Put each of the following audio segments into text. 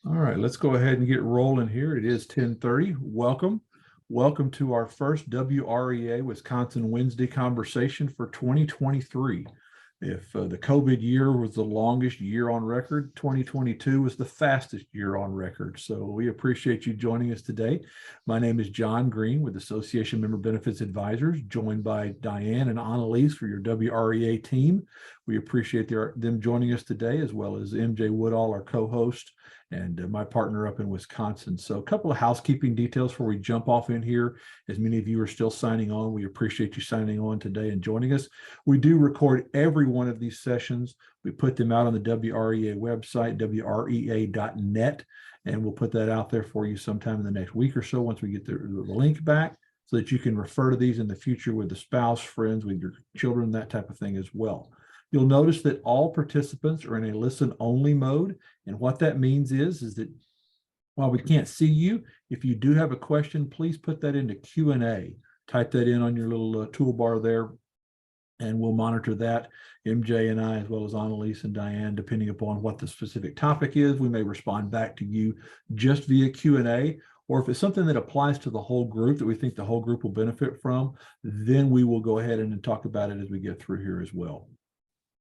All right, let's go ahead and get rolling here. It is 10:30. Welcome. Welcome to our first WREA Wisconsin Wednesday conversation for 2023. If the COVID year was the longest year on record, 2022 was the fastest year on record. So we appreciate you joining us today. My name is John Green with Association Member Benefits Advisors, joined by Diane and Annalise for your WREA team. We appreciate them joining us today, as well as MJ Woodall, our co-host, and my partner up in Wisconsin. So a couple of housekeeping details before we jump off in here. As many of you are still signing on, we appreciate you signing on today and joining us. We do record every one of these sessions. We put them out on the WREA website, WREA.net, and we'll put that out there for you sometime in the next week or so once we get the link back, so that you can refer to these in the future with a spouse, friends, with your children, that type of thing as well. You'll notice that all participants are in a listen-only mode. And what that means is that while we can't see you, if you do have a question, please put that into Q&A. Type that in on your little toolbar there, and we'll monitor that. MJ and I, as well as Annalise and Diane, depending upon what the specific topic is, we may respond back to you just via Q&A. Or if it's something that applies to the whole group that we think the whole group will benefit from, then we will go ahead and talk about it as we get through here as well.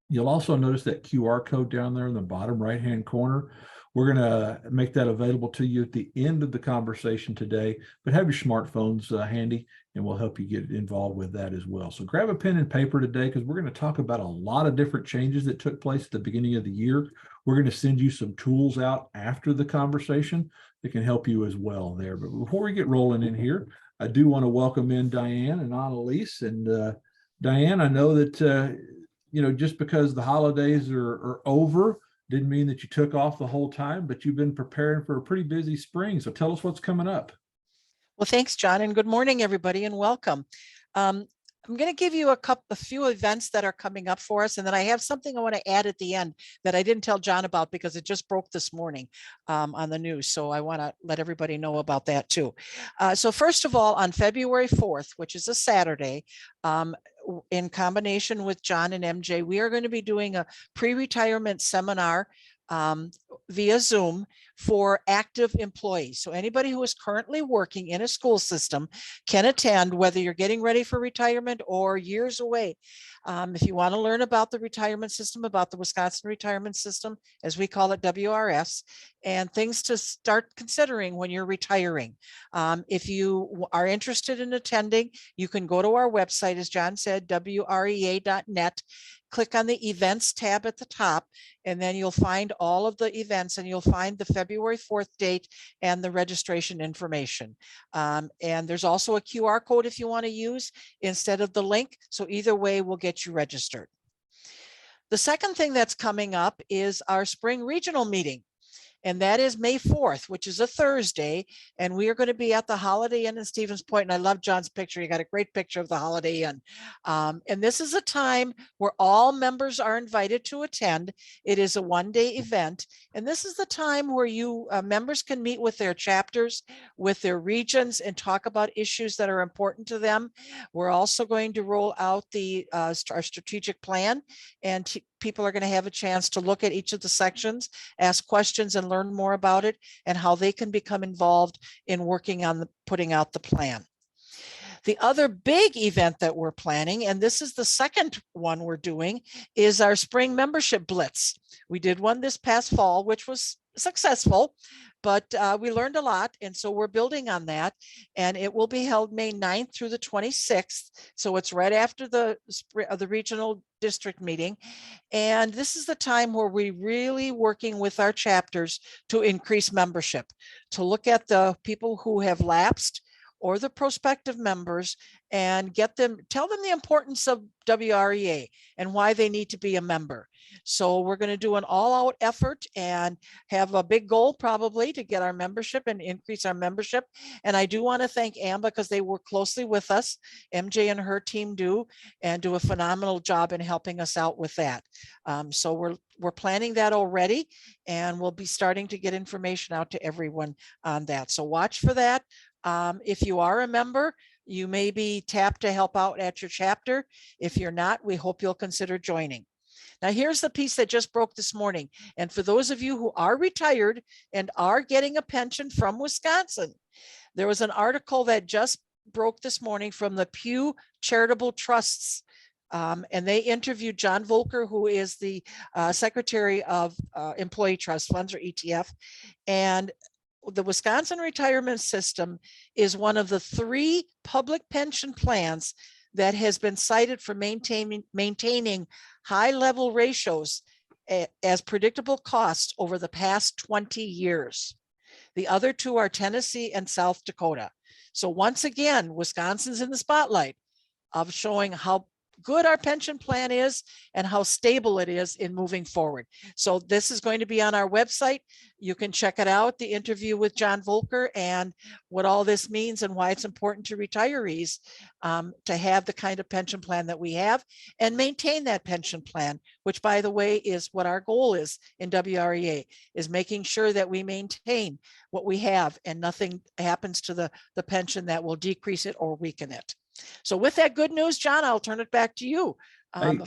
You'll also notice that QR code down there in the bottom right-hand corner. We're going to make that available to you at the end of the conversation today, but have your smartphones handy, and we'll help you get involved with that as well. So grab a pen and paper today, because we're going to talk about a lot of different changes that took place at the beginning of the year. We're going to send you some tools out after the conversation that can help you as well there. But before we get rolling in here, I do want to welcome in Diane and Annalise. And Diane, I know that just because the holidays are over didn't mean that you took off the whole time, but you've been preparing for a pretty busy spring. So tell us what's coming up. Well, thanks, John, and good morning, everybody, and welcome. I'm going to give you a few events that are coming up for us, and then I have something I want to add at the end that I didn't tell John about because it just broke this morning on the news. So I want to let everybody know about that too. So first of all, on February 4th, which is a Saturday, in combination with John and MJ, we are going to be doing a pre-retirement seminar via Zoom for active employees. So anybody who is currently working in a school system can attend, whether you're getting ready for retirement or years away. If you want to learn about the retirement system, about the Wisconsin retirement system, as we call it, WRS, and things to start considering when you're retiring. If you are interested in attending, you can go to our website, as John said, WREA.net. Click on the events tab at the top, and then you'll find all of the events, and you'll find the February 4th date and the registration information. And there's also a QR code if you want to use instead of the link. So either way will get you registered. The second thing that's coming up is our spring regional meeting. And that is May 4th, which is a Thursday. And we are going to be at the Holiday Inn in Stevens Point. And I love John's picture. You got a great picture of the Holiday Inn. And this is a time where all members are invited to attend. It is a one-day event. And this is the time where you members can meet with their chapters, with their regions, and talk about issues that are important to them. We're also going to roll out our strategic plan, and people are going to have a chance to look at each of the sections, ask questions, and learn more about it and how they can become involved in working on putting out the plan. The other big event that we're planning, and this is the second one we're doing, is our spring membership blitz. We did one this past fall, which was successful, but we learned a lot. And so we're building on that, and it will be held May 9th through the 26th. So it's right after the regional district meeting. And this is the time where we're really working with our chapters to increase membership, to look at the people who have lapsed or the prospective members and tell them the importance of WREA and why they need to be a member. So we're going to do an all-out effort and have a big goal probably to get our membership and increase our membership. And I do want to thank AMBA because they work closely with us. MJ and her team do a phenomenal job in helping us out with that. So we're planning that already, and we'll be starting to get information out to everyone on that. So watch for that. If you are a member, you may be tapped to help out at your chapter. If you're not, we hope you'll consider joining. Now, here's the piece that just broke this morning. And for those of you who are retired and are getting a pension from Wisconsin, there was an article that just broke this morning from the Pew Charitable Trusts. And they interviewed John Volker, who is the Secretary of Employee Trust Funds, or ETF. And the Wisconsin retirement system is one of the 3 public pension plans that has been cited for maintaining high level ratios as predictable costs over the past 20 years. The other 2 are Tennessee and South Dakota. So once again, Wisconsin's in the spotlight of showing how good our pension plan is and how stable it is in moving forward. So this is going to be on our website. You can check it out, the interview with John Volker, and what all this means and why it's important to retirees to have the kind of pension plan that we have and maintain that pension plan, which, by the way, is what our goal is in WREA, is making sure that we maintain what we have and nothing happens to the pension that will decrease it or weaken it. So with that good news, John, I'll turn it back to you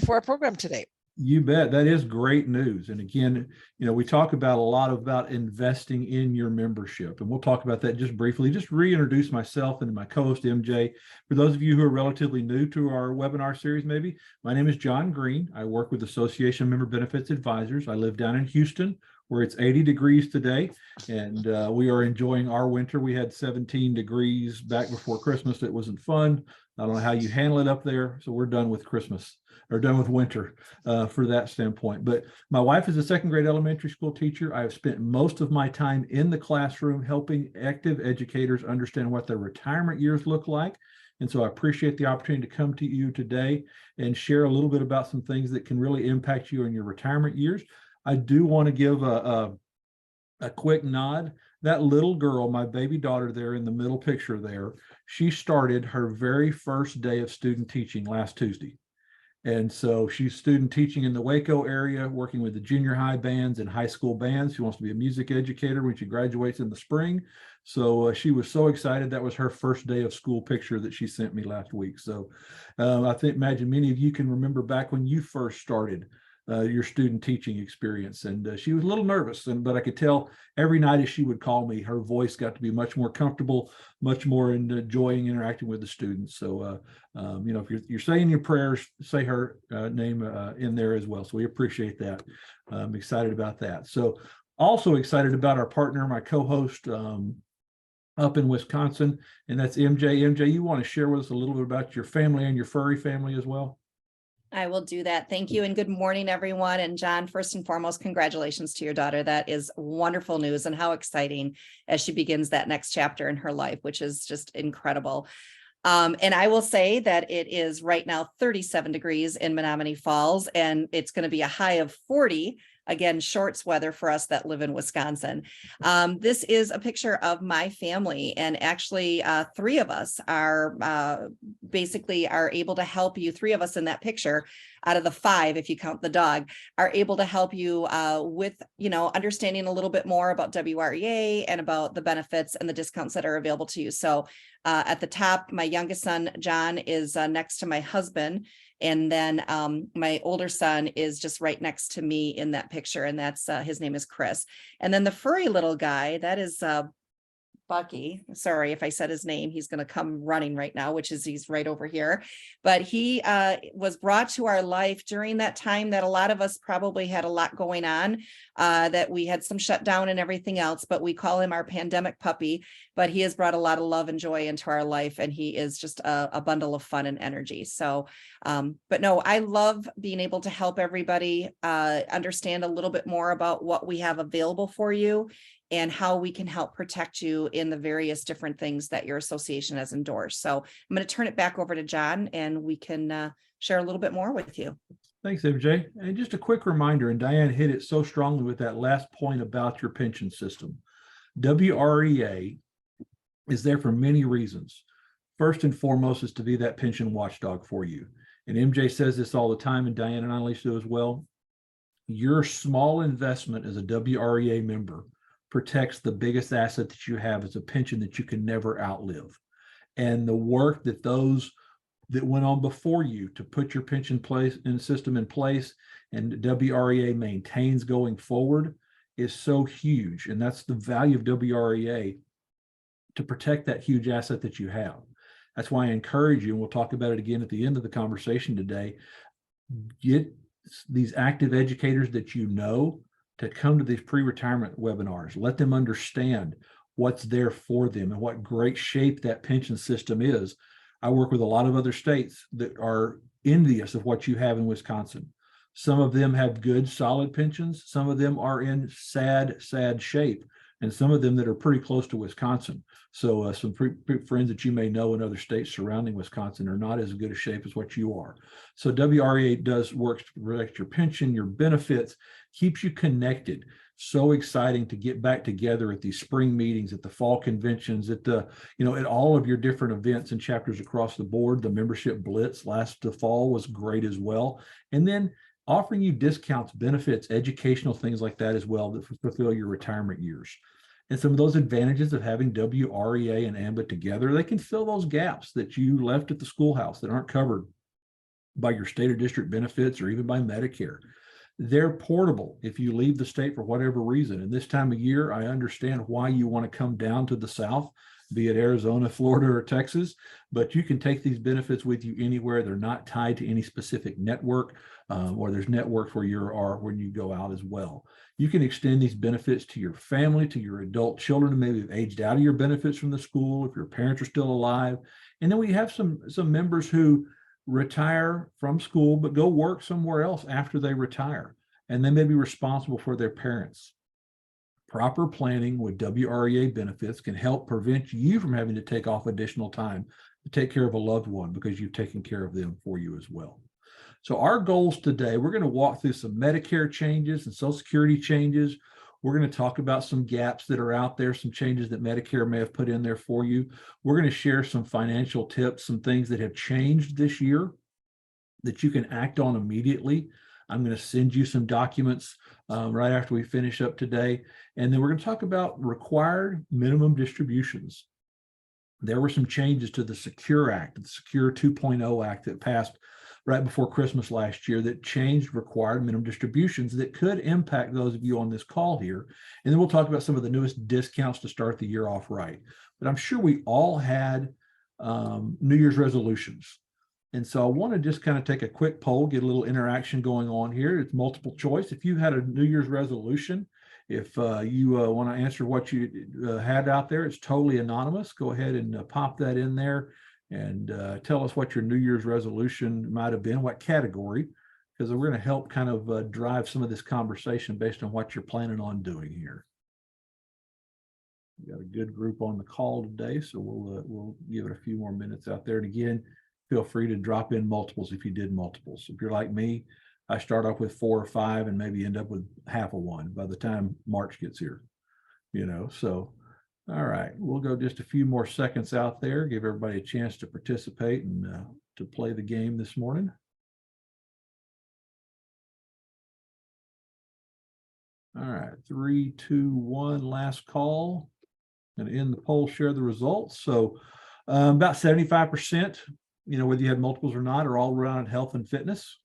for our program today. You bet. That is great news. And again, we talk about a lot about investing in your membership, and we'll talk about that just briefly. Just reintroduce myself and my co-host MJ. For those of you who are relatively new to our webinar series, maybe, my name is John Green. I work with Association of Member Benefits Advisors. I live down in Houston, where it's 80 degrees today, and we are enjoying our winter. We had 17 degrees back before Christmas. It wasn't fun. I don't know how you handle it up there. So we're done with Christmas, or done with winter for that standpoint. But my wife is a 2nd grade elementary school teacher. I have spent most of my time in the classroom helping active educators understand what their retirement years look like. And so I appreciate the opportunity to come to you today and share a little bit about some things that can really impact you in your retirement years. I do want to give a quick nod. That little girl, my baby daughter there in the middle picture there, she started her very first day of student teaching last Tuesday. And so she's student teaching in the Waco area, working with the junior high bands and high school bands. She wants to be a music educator when she graduates in the spring. So she was so excited. That was her first day of school picture that she sent me last week. So imagine many of you can remember back when you first started your student teaching experience. And she was a little nervous, but I could tell every night as she would call me, her voice got to be much more comfortable, much more enjoying interacting with the students. So, if you're saying your prayers, say her name in there as well. So we appreciate that. I'm excited about that. So also excited about our partner, my co-host up in Wisconsin, and that's MJ. MJ, you want to share with us a little bit about your family and your furry family as well? I will do that. Thank you. And good morning, everyone. And John, first and foremost, congratulations to your daughter. That is wonderful news, and how exciting as she begins that next chapter in her life, which is just incredible. And I will say that it is right now 37 degrees in Menominee Falls, and it's going to be a high of 40. Again, shorts weather for us that live in Wisconsin. This is a picture of my family, and actually 3 of us are basically are able to help you. 3 of us in that picture out of the 5, if you count the dog, are able to help you with, understanding a little bit more about WREA and about the benefits and the discounts that are available to you. So at the top, my youngest son, John, is next to my husband. And then my older son is just right next to me in that picture. And that's his name is Chris. And then the furry little guy, that is Bucky. Sorry if I said his name. He's going to come running right now, he's right over here. But he was brought to our life during that time that a lot of us probably had a lot going on, that we had some shutdown and everything else, but we call him our pandemic puppy. But he has brought a lot of love and joy into our life, and he is just a bundle of fun and energy. So, but no, I love being able to help everybody understand a little bit more about what we have available for you and how we can help protect you in the various different things that your association has endorsed. So I'm going to turn it back over to John, and we can share a little bit more with you. Thanks, MJ. And just a quick reminder, and Diane hit it so strongly with that last point about your pension system. WREA is there for many reasons. First and foremost is to be that pension watchdog for you. And MJ says this all the time, and Diane and I do as well. Your small investment as a WREA member protects the biggest asset that you have, as a pension that you can never outlive. And the work that those that went on before you to put your pension system in place and WREA maintains going forward is so huge. And that's the value of WREA, to protect that huge asset that you have. That's why I encourage you, and we'll talk about it again at the end of the conversation today, get these active educators that you know to come to these pre-retirement webinars. Let them understand what's there for them and what great shape that pension system is. I work with a lot of other states that are envious of what you have in Wisconsin. Some of them have good, solid pensions. Some of them are in sad, sad shape, and some of them that are pretty close to Wisconsin. So some friends that you may know in other states surrounding Wisconsin are not as good a shape as what you are. So WREA does work to protect your pension, your benefits, keeps you connected. So exciting to get back together at these spring meetings, at the fall conventions, at the, at all of your different events and chapters across the board. The membership blitz last fall was great as well. And then offering you discounts, benefits, educational things like that as well that fulfill your retirement years. And some of those advantages of having WREA and AMBA together, they can fill those gaps that you left at the schoolhouse that aren't covered by your state or district benefits or even by Medicare. They're portable if you leave the state for whatever reason. And this time of year, I understand why you want to come down to the South, be it Arizona, Florida, or Texas, but you can take these benefits with you anywhere. They're not tied to any specific network, or there's networks where you are when you go out as well. You can extend these benefits to your family, to your adult children who maybe have aged out of your benefits from the school, if your parents are still alive. And then we have some members who retire from school, but go work somewhere else after they retire, and they may be responsible for their parents. Proper planning with WREA benefits can help prevent you from having to take off additional time to take care of a loved one because you've taken care of them for you as well. So our goals today, we're going to walk through some Medicare changes and Social Security changes. We're going to talk about some gaps that are out there, some changes that Medicare may have put in there for you. We're going to share some financial tips, some things that have changed this year that you can act on immediately. I'm going to send you some documents right after we finish up today. And then we're going to talk about required minimum distributions. There were some changes to the Secure Act, the Secure 2.0 Act that passed right before Christmas last year that changed required minimum distributions that could impact those of you on this call here. And then we'll talk about some of the newest discounts to start the year off right. But I'm sure we all had New Year's resolutions. And so I want to just kind of take a quick poll, get a little interaction going on here. It's multiple choice. If you had a New Year's resolution, if you want to answer what you had out there, it's totally anonymous. Go ahead and pop that in there and tell us what your New Year's resolution might have been, what category, because we're going to help kind of drive some of this conversation based on what you're planning on doing here. We got a good group on the call today, so we'll give it a few more minutes out there. And again, feel free to drop in multiples if you did multiples. If you're like me, I start off with 4 or 5 and maybe end up with half of one by the time March gets here, so all right, we'll go just a few more seconds out there, give everybody a chance to participate and to play the game this morning. All right, 3, 2, 1, last call. Going to end the poll, share the results. So about 75%, whether you had multiples or not, are all around health and fitness.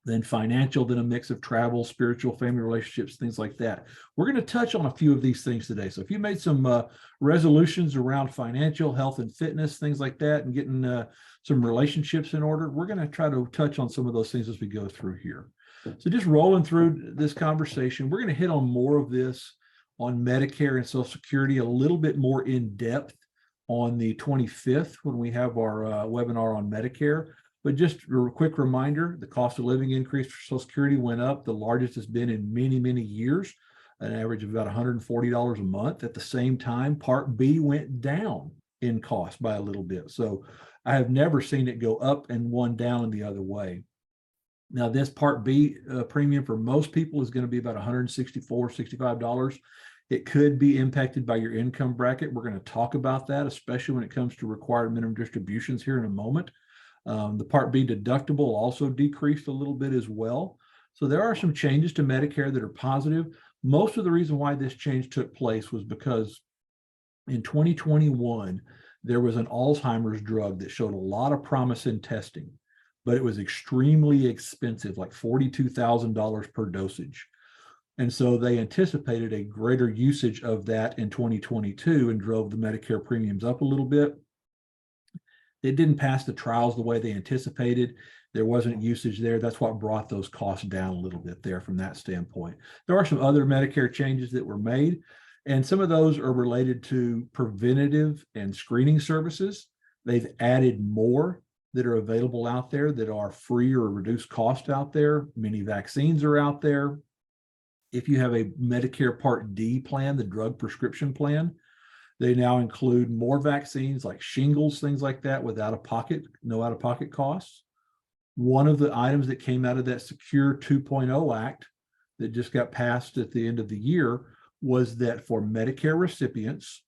Then financial, then a mix of travel, spiritual, family relationships, things like that. We're going to touch on a few of these things today. So if you made some resolutions around financial, health and fitness, things like that, and getting some relationships in order, we're going to try to touch on some of those things as we go through here. So just rolling through this conversation, we're going to hit on more of this on Medicare and Social Security, a little bit more in depth on the 25th when we have our webinar on Medicare. But just a quick reminder, the cost of living increase for Social Security went up, the largest it's been in many, many years, an average of about $140 a month. At the same time, Part B went down in cost by a little bit. So I have never seen it go up and one down and the other way. Now, this Part B premium for most people is going to be about $164, $65. It could be impacted by your income bracket. We're going to talk about that, especially when it comes to required minimum distributions here in a moment. The Part B deductible also decreased a little bit as well. So there are some changes to Medicare that are positive. Most of the reason why this change took place was because in 2021, there was an Alzheimer's drug that showed a lot of promise in testing, but it was extremely expensive, like $42,000 per dosage. And so they anticipated a greater usage of that in 2022 and drove the Medicare premiums up a little bit. It didn't pass the trials the way they anticipated. There wasn't usage there. That's what brought those costs down a little bit there from that standpoint. There are some other Medicare changes that were made, and some of those are related to preventative and screening services. They've added more that are available out there that are free or reduced cost out there. Many vaccines are out there. If you have a Medicare Part D plan, the drug prescription plan, they now include more vaccines like shingles, things like that, no out-of-pocket costs. One of the items that came out of that Secure 2.0 Act that just got passed at the end of the year was that for Medicare recipients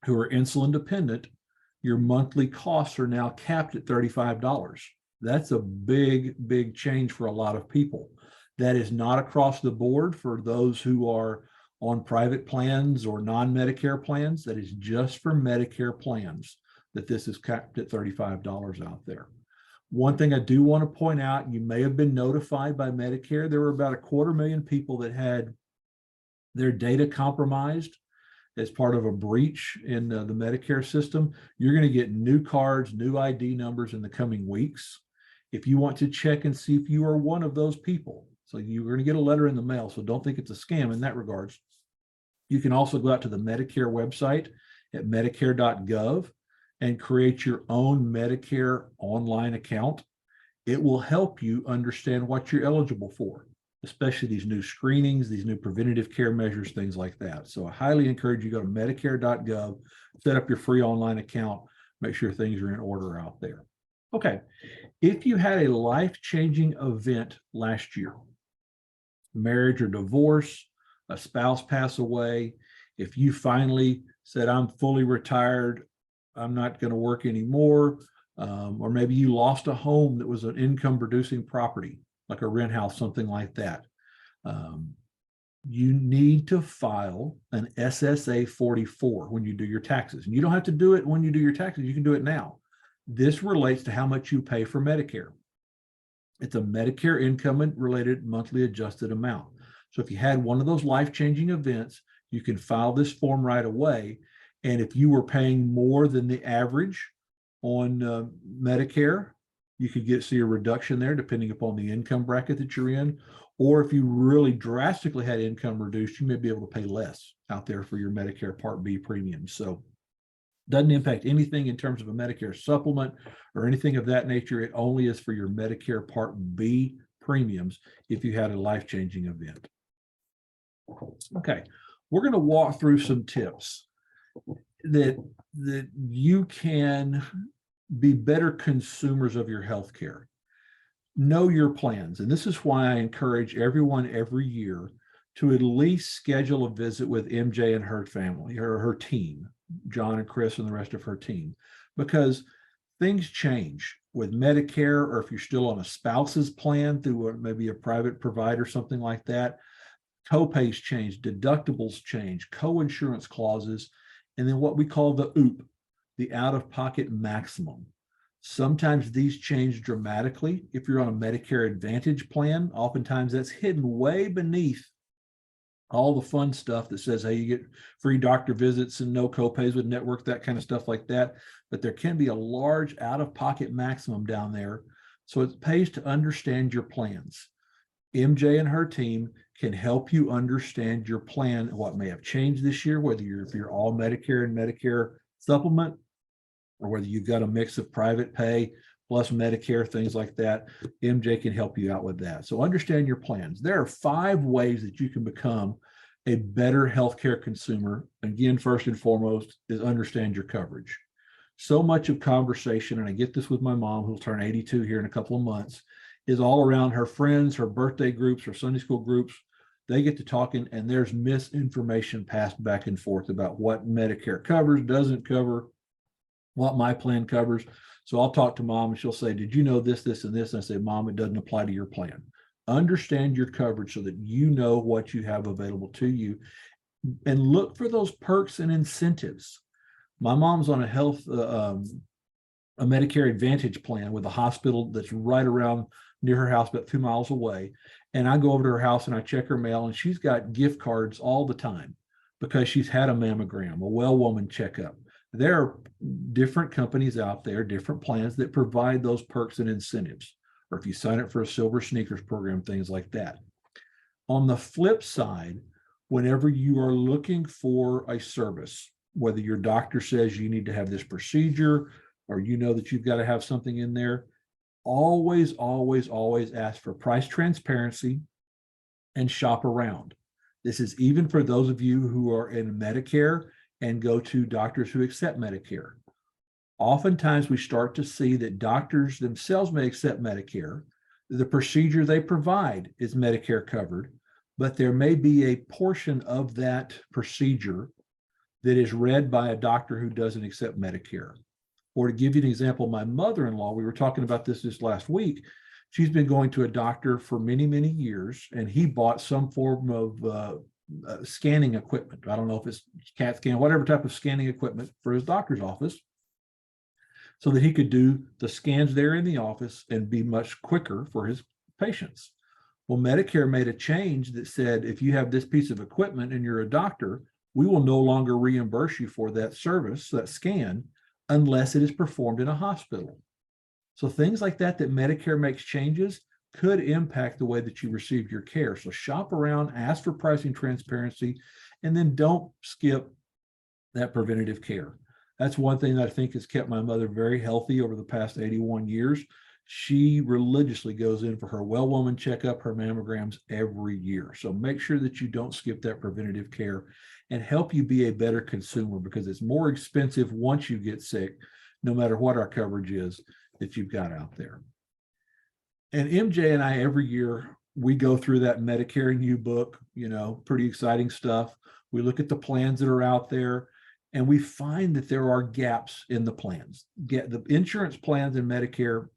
who are insulin dependent, your monthly costs are now capped at $35. That's a big, big change for a lot of people. That is not across the board for those who are on private plans or non-Medicare plans. That is just for Medicare plans that this is capped at $35 out there. One thing I do want to point out, you may have been notified by Medicare, there were about 250,000 people that had their data compromised as part of a breach in the Medicare system. You're going to get new cards, new ID numbers in the coming weeks. If you want to check and see if you are one of those people, so you're going to get a letter in the mail, so don't think it's a scam in that regards. You can also go out to the Medicare website at medicare.gov and create your own Medicare online account. It will help you understand what you're eligible for, especially these new screenings, these new preventative care measures, things like that. So I highly encourage you to go to medicare.gov, set up your free online account, make sure things are in order out there. Okay, if you had a life-changing event last year, marriage or divorce, a spouse pass away, if you finally said, I'm fully retired, I'm not going to work anymore, or maybe you lost a home that was an income producing property, like a rent house, something like that. You need to file an SSA 44 when you do your taxes. And you don't have to do it when you do your taxes. You can do it now. This relates to how much you pay for Medicare. It's a Medicare income related monthly adjusted amount. So if you had one of those life-changing events, you can file this form right away. And if you were paying more than the average on Medicare, you could see a reduction there depending upon the income bracket that you're in. Or if you really drastically had income reduced, you may be able to pay less out there for your Medicare Part B premiums. So it doesn't impact anything in terms of a Medicare supplement or anything of that nature. It only is for your Medicare Part B premiums if you had a life-changing event. Okay, we're going to walk through some tips that you can be better consumers of your health care. Know your plans. And this is why I encourage everyone every year to at least schedule a visit with MJ and her family or her team, John and Chris and the rest of her team, because things change with Medicare, or if you're still on a spouse's plan through maybe a private provider, something like that. Copays change, deductibles change, co-insurance clauses, and then what we call the OOP, the out-of-pocket maximum. Sometimes these change dramatically. If you're on a Medicare Advantage plan, oftentimes that's hidden way beneath all the fun stuff that says, hey, you get free doctor visits and no copays with network, that kind of stuff like that. But there can be a large out-of-pocket maximum down there. So it pays to understand your plans. MJ and her team can help you understand your plan, what may have changed this year, whether if you're all Medicare and Medicare supplement, or whether you've got a mix of private pay plus Medicare, things like that. MJ can help you out with that. So understand your plans. There are 5 ways that you can become a better healthcare consumer. Again, first and foremost is understand your coverage. So much of conversation, and I get this with my mom, who'll turn 82 here in a couple of months, is all around her friends, her birthday groups, her Sunday school groups. They get to talking and there's misinformation passed back and forth about what Medicare covers, doesn't cover, what my plan covers. So I'll talk to mom and she'll say, did you know this, this, and this? And I say, mom, it doesn't apply to your plan. Understand your coverage so that you know what you have available to you, and look for those perks and incentives. My mom's on a Medicare Advantage plan with a hospital that's right around near her house, about 2 miles away. And I go over to her house and I check her mail, and she's got gift cards all the time because she's had a mammogram, a well woman checkup. There are different companies out there, different plans that provide those perks and incentives, or if you sign up for a silver sneakers program, things like that. On the flip side, whenever you are looking for a service, whether your doctor says you need to have this procedure, or you know that you've got to have something in there, always, always, always ask for price transparency and shop around. This is even for those of you who are in Medicare and go to doctors who accept Medicare. Oftentimes we start to see that doctors themselves may accept Medicare. The procedure they provide is Medicare covered, but there may be a portion of that procedure that is read by a doctor who doesn't accept Medicare. Or to give you an example, my mother-in-law, we were talking about this last week. She's been going to a doctor for many, many years, and he bought some form of scanning equipment. I don't know if it's CAT scan, whatever type of scanning equipment for his doctor's office, so that he could do the scans there in the office and be much quicker for his patients. Well, Medicare made a change that said, if you have this piece of equipment and you're a doctor, we will no longer reimburse you for that service, that scan, unless it is performed in a hospital. So things like that Medicare makes changes could impact the way that you receive your care. So shop around, ask for pricing transparency, and then don't skip that preventative care. That's one thing that I think has kept my mother very healthy over the past 81 years. She religiously goes in for her well woman checkup, her mammograms every year. So make sure that you don't skip that preventative care, and help you be a better consumer, because it's more expensive once you get sick, no matter what our coverage is that you've got out there. And MJ and I, every year, we go through that Medicare New book, pretty exciting stuff. We look at the plans that are out there, and we find that there are gaps in the plans. The insurance plans in Medicare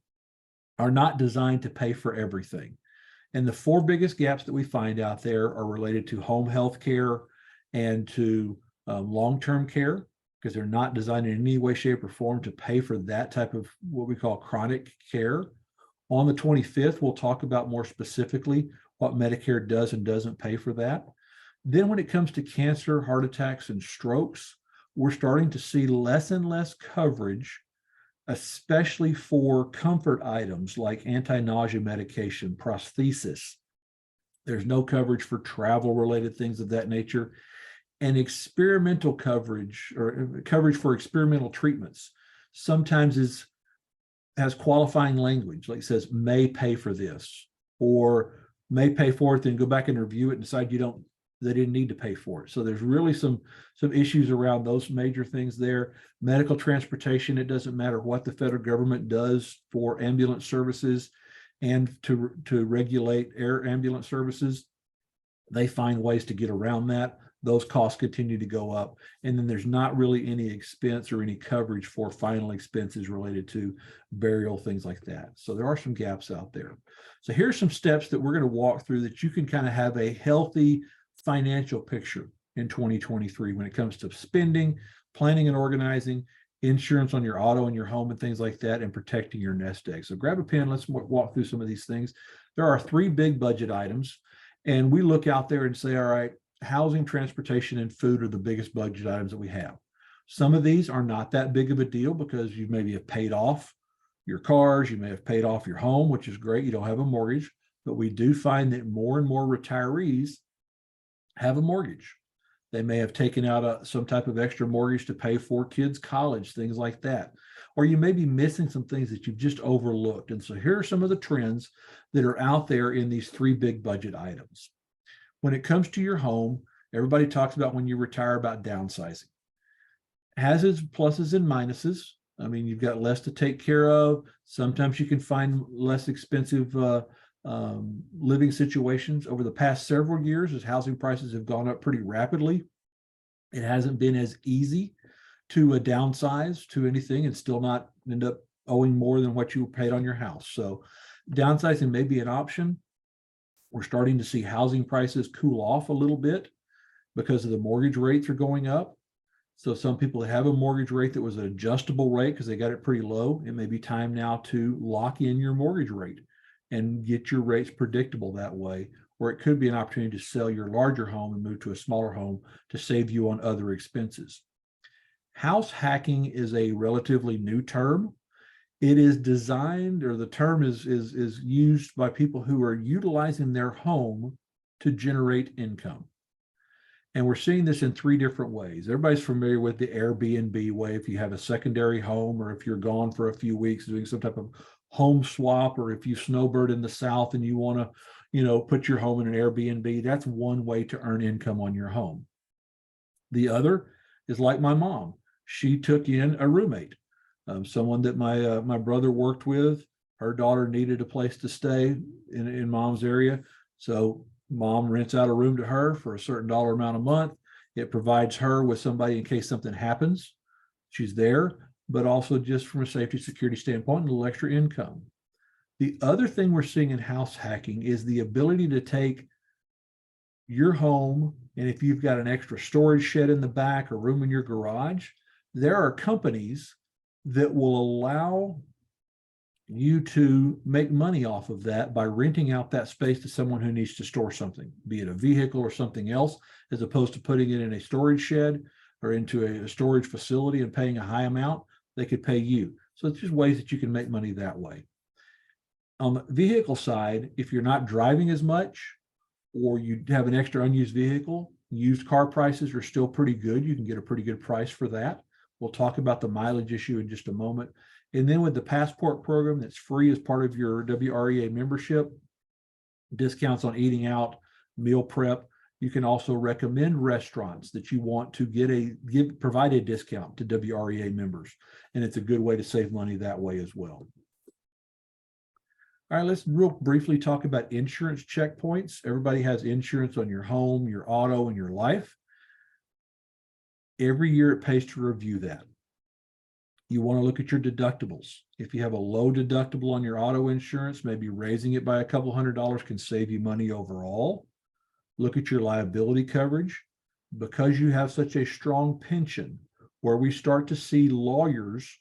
are not designed to pay for everything. And the 4 biggest gaps that we find out there are related to home health care and to long-term care, because they're not designed in any way, shape, or form to pay for that type of what we call chronic care. On the 25th, we'll talk about more specifically what Medicare does and doesn't pay for that. Then when it comes to cancer, heart attacks, and strokes, we're starting to see less and less coverage, especially for comfort items like anti-nausea medication, prosthesis. There's no coverage for travel-related things of that nature. And experimental coverage, or coverage for experimental treatments, sometimes has qualifying language, like it says may pay for this, or may pay for it, then go back and review it and decide they didn't need to pay for it. So there's really some issues around those major things there. Medical transportation, it doesn't matter what the federal government does for ambulance services and to regulate air ambulance services, they find ways to get around that. Those costs continue to go up. And then there's not really any expense or any coverage for final expenses related to burial, things like that. So there are some gaps out there. So here's some steps that we're going to walk through that you can kind of have a healthy financial picture in 2023 when it comes to spending, planning and organizing, insurance on your auto and your home and things like that, and protecting your nest egg. So grab a pen, let's walk through some of these things. There are 3 big budget items, and we look out there and say, all right, housing, transportation, and food are the biggest budget items that we have. Some of these are not that big of a deal because you maybe have paid off your cars, you may have paid off your home, which is great, you don't have a mortgage, but we do find that more and more retirees have a mortgage. They may have taken out some type of extra mortgage to pay for kids' college, things like that. Or you may be missing some things that you've just overlooked. And so here are some of the trends that are out there in these 3 big budget items. When it comes to your home, everybody talks about when you retire about downsizing. Has its pluses and minuses. I mean, you've got less to take care of. Sometimes you can find less expensive living situations. Over the past several years, as housing prices have gone up pretty rapidly, it hasn't been as easy to downsize to anything and still not end up owing more than what you paid on your house. So downsizing may be an option. We're starting to see housing prices cool off a little bit because of the mortgage rates are going up. So some people have a mortgage rate that was an adjustable rate because they got it pretty low. It may be time now to lock in your mortgage rate and get your rates predictable that way. Or it could be an opportunity to sell your larger home and move to a smaller home to save you on other expenses. House hacking is a relatively new term. It is designed, or the term is used by people who are utilizing their home to generate income. And we're seeing this in three different ways. Everybody's familiar with the Airbnb way. If you have a secondary home, or if you're gone for a few weeks doing some type of home swap, or if you snowbird in the South and you want to, put your home in an Airbnb, that's one way to earn income on your home. The other is like my mom. She took in a roommate, someone that my brother worked with. Her daughter needed a place to stay in mom's area. So mom rents out a room to her for a certain dollar amount a month. It provides her with somebody in case something happens. She's there, but also just from a safety security standpoint, a little extra income. The other thing we're seeing in house hacking is the ability to take your home, and if you've got an extra storage shed in the back or room in your garage, there are companies that will allow you to make money off of that by renting out that space to someone who needs to store something, be it a vehicle or something else, as opposed to putting it in a storage shed or into a storage facility and paying a high amount. They could pay you. So it's just ways that you can make money that way. On the vehicle side, if you're not driving as much, or you have an extra unused vehicle, used car prices are still pretty good. You can get a pretty good price for that. We'll talk about the mileage issue in just a moment. And then with the passport program that's free as part of your WREA membership, discounts on eating out, meal prep. You can also recommend restaurants that you want to provide a discount to WREA members. And it's a good way to save money that way as well. All right, let's real briefly talk about insurance checkpoints. Everybody has insurance on your home, your auto, and your life. Every year it pays to review that. You want to look at your deductibles. If you have a low deductible on your auto insurance, maybe raising it by a couple $100 can save you money overall. Look at your liability coverage. Because you have such a strong pension, where we start to see lawyers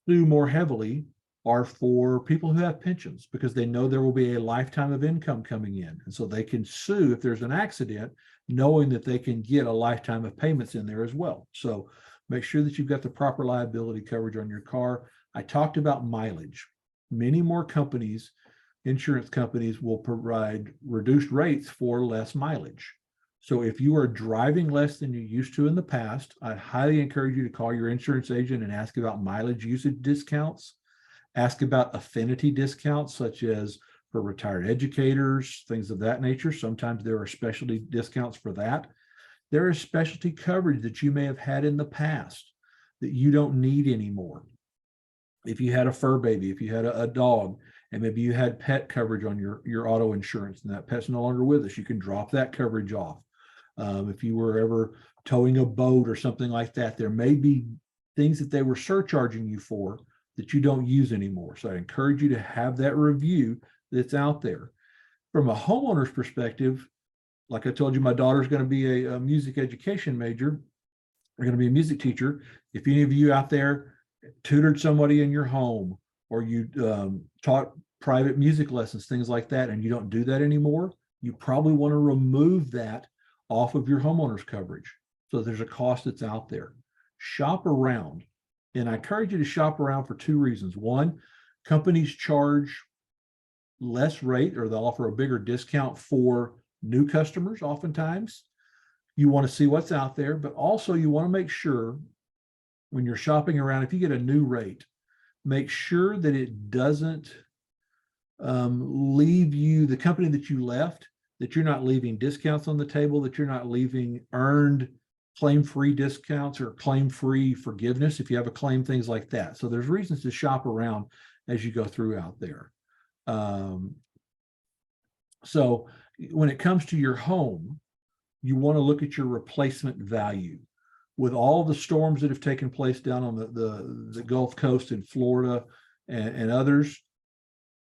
sue more heavily are for people who have pensions, because they know there will be a lifetime of income coming in. And so they can sue if there's an accident, knowing that they can get a lifetime of payments in there as well. So make sure that you've got the proper liability coverage on your car. I talked about mileage. Many more companies, insurance companies, will provide reduced rates for less mileage. So if you are driving less than you used to in the past, I highly encourage you to call your insurance agent and ask about mileage usage discounts. Ask about affinity discounts, such as for retired educators, things of that nature. Sometimes there are specialty discounts for that. There is specialty coverage that you may have had in the past that you don't need anymore. If you had a fur baby, if you had a dog, and maybe you had pet coverage on your auto insurance, and that pet's no longer with us, you can drop that coverage off. If you were ever towing a boat or something like that, there may be things that they were surcharging you for that you don't use anymore. So I encourage you to have that review that's out there. From a homeowner's perspective, like I told you, my daughter's going to be a music education major. We're going to be a music teacher. If any of you out there tutored somebody in your home, or you taught private music lessons, things like that, and you don't do that anymore, you probably want to remove that off of your homeowner's coverage. So there's a cost that's out there. Shop around. And I encourage you to shop around for two reasons. One, companies charge less rate, or they'll offer a bigger discount for new customers oftentimes. You want to see what's out there, but also you want to make sure when you're shopping around, if you get a new rate, make sure that it doesn't leave you, the company that you left, that you're not leaving discounts on the table, that you're not leaving earned claim-free discounts or claim-free forgiveness if you have a claim, things like that. So there's reasons to shop around as you go through out there. So when it comes to your home, you want to look at your replacement value. With all the storms that have taken place down on the Gulf Coast in Florida and others,